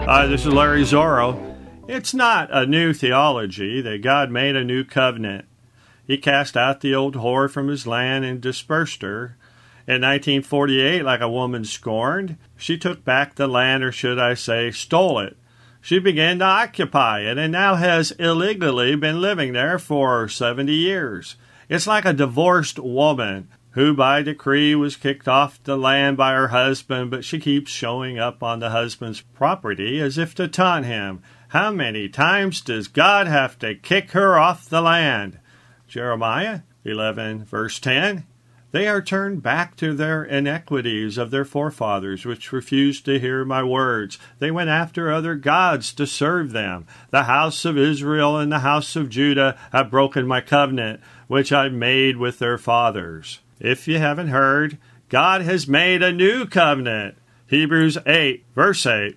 This is Larry Zorro. It's not a new theology that God made a new covenant. He cast out the old whore from his land and dispersed her. In 1948, like a woman scorned, she took back the land, or should I say, stole it. She began to occupy it and now has illegally been living there for 70 years. It's like a divorced woman who by decree was kicked off the land by her husband, but she keeps showing up on the husband's property as if to taunt him. How many times does God have to kick her off the land? Jeremiah 11, verse 10. They are turned back to their iniquities of their forefathers, which refused to hear my words. They went after other gods to serve them. The house of Israel and the house of Judah have broken my covenant, which I made with their fathers. If you haven't heard, God has made a new covenant. Hebrews 8, verse 8.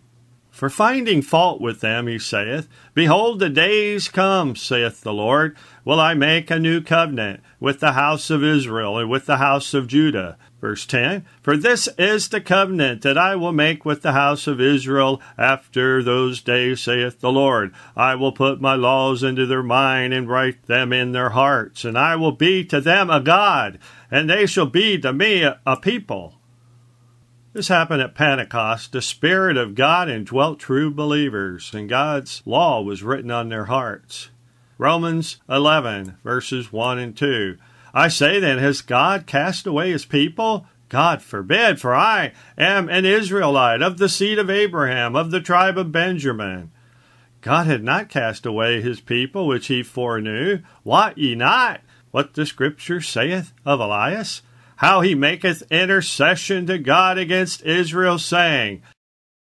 For finding fault with them, he saith, Behold, the days come, saith the Lord, will I make a new covenant with the house of Israel and with the house of Judah. Verse 10, For this is the covenant that I will make with the house of Israel after those days, saith the Lord. I will put my laws into their mind and write them in their hearts, and I will be to them a God, and they shall be to me a people. This happened at Pentecost. The Spirit of God indwelt true believers, and God's law was written on their hearts. Romans 11, verses 1 and 2. I say then, has God cast away his people? God forbid, for I am an Israelite, of the seed of Abraham, of the tribe of Benjamin. God had not cast away his people which he foreknew. Wot ye not what the Scripture saith of Elias? How he maketh intercession to God against Israel, saying,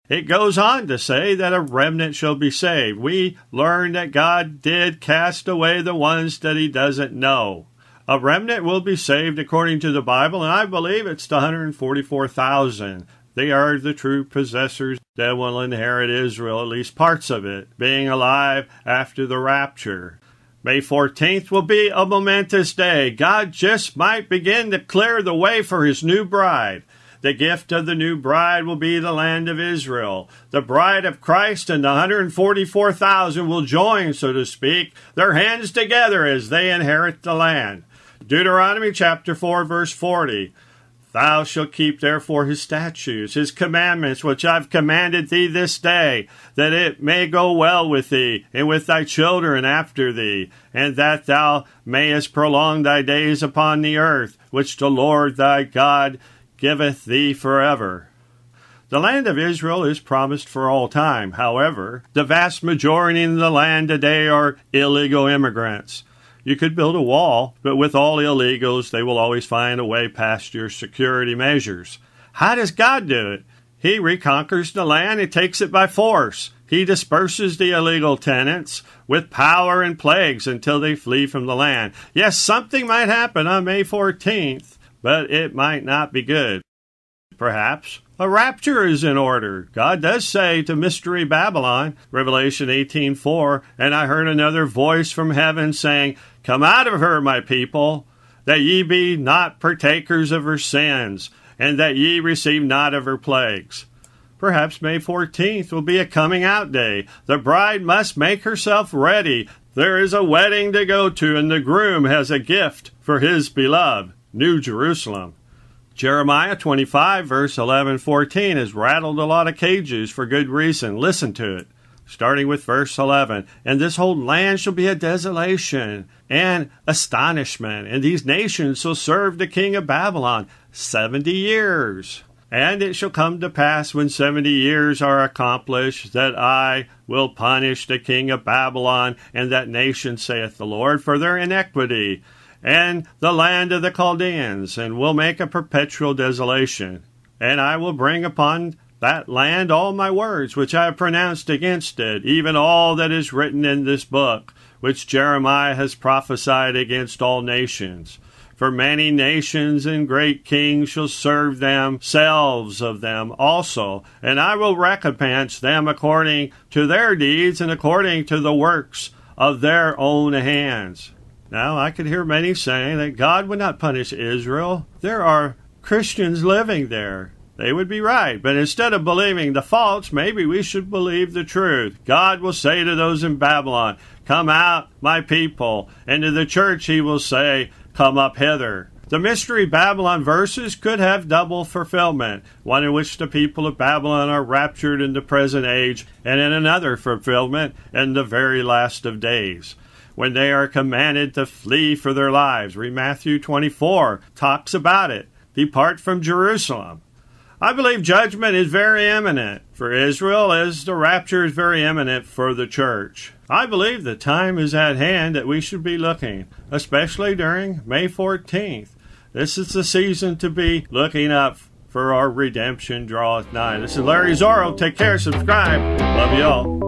It goes on to say that a remnant shall be saved. We learn that God did cast away the ones that he doesn't know. A remnant will be saved according to the Bible, and I believe it's the 144,000. They are the true possessors that will inherit Israel, at least parts of it, being alive after the rapture. May 14th will be a momentous day. God just might begin to clear the way for his new bride. The gift of the new bride will be the land of Israel. The bride of Christ and the 144,000 will join, so to speak, their hands together as they inherit the land. Deuteronomy chapter 4, verse 40. Thou shalt keep therefore his statutes, his commandments, which I've commanded thee this day, that it may go well with thee, and with thy children after thee, and that thou mayest prolong thy days upon the earth, which the Lord thy God giveth thee forever. The land of Israel is promised for all time. However, the vast majority of the land today are illegal immigrants. You could build a wall, but with all illegals, they will always find a way past your security measures. How does God do it? He reconquers the land and takes it by force. He disperses the illegal tenants with power and plagues until they flee from the land. Yes, something might happen on May 14th, but it might not be good. Perhaps a rapture is in order. God does say to Mystery Babylon, Revelation 18:4, And I heard another voice from heaven saying, Come out of her, my people, that ye be not partakers of her sins, and that ye receive not of her plagues. Perhaps May 14th will be a coming out day. The bride must make herself ready. There is a wedding to go to, and the groom has a gift for his beloved, New Jerusalem. Jeremiah 25, verse 11-14 has rattled a lot of cages for good reason. Listen to it. Starting with verse 11, And this whole land shall be a desolation and astonishment, and these nations shall serve the king of Babylon 70 years. And it shall come to pass when 70 years are accomplished, that I will punish the king of Babylon and that nation, saith the Lord, for their iniquity, and the land of the Chaldeans, and will make a perpetual desolation. And I will bring upon that land all my words which I have pronounced against it, even all that is written in this book, which Jeremiah has prophesied against all nations. For many nations and great kings shall serve themselves of them also, and I will recompense them according to their deeds and according to the works of their own hands. Now, I could hear many saying that God would not punish Israel. There are Christians living there. they would be right. But instead of believing the false, maybe we should believe the truth. God will say to those in Babylon, "Come out, my people." And to the church he will say, "Come up hither." The Mystery Babylon verses could have double fulfillment, one in which the people of Babylon are raptured in the present age, and in another fulfillment in the very last of days, when they are commanded to flee for their lives. Read Matthew 24, talks about it. Depart from Jerusalem. I believe judgment is very imminent for Israel, as the rapture is very imminent for the church. I believe the time is at hand that we should be looking, especially during May 14th. This is the season to be looking up, for our redemption draweth nigh. This is Larry Zorro. Take care, subscribe. Love you all.